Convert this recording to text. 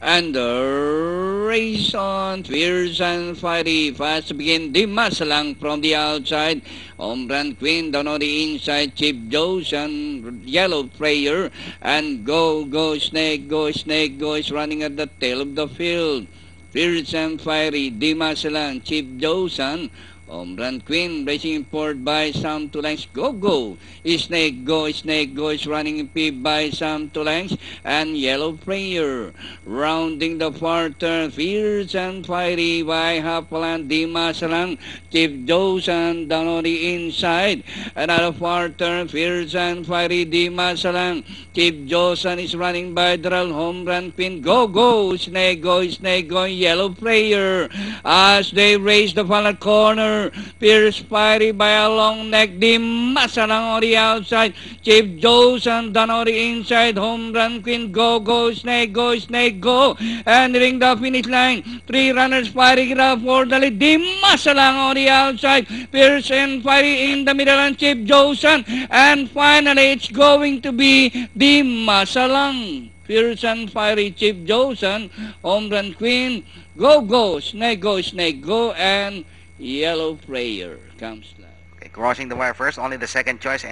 And the race on, fierce and fiery, fast to begin. Di Masalang from the outside. Home Run Queen down on the inside. Chip Joes and Yellow Prayer. And go Snake, go Snake, go is running at the tail of the field. Fierce and fiery, Di Masalang, Chip Joes and Home Run Queen racing forward by Sam Tulangs. Go. Snake go is running in P by Sam Tulangs and Yellow Prayer. Rounding the far turn, fierce and fiery by Hapalan Di Masalang. Chief Josan down on the inside. Another far turn, fierce and fiery Di Masalang. Chief Josan is running by Daryl. Home Run Queen. Go. Snake go, Yellow Prayer. As they race the final corner. Fierce fiery by a long neck. Di Masalang on the outside. Chief Josan down on the inside. Home Run Queen. Go. Snake go. And nearing the finish line. 3 runners firing it up for the lead. Di Masalang on the outside. Fierce and fiery in the middle and Chief Josan. And finally it's going to be Di Masalang. Fierce and fiery Chief Josan. Home Run Queen. Go. Snake go. And Yellow Prayer comes now. Okay, crossing the wire first, only the second choice.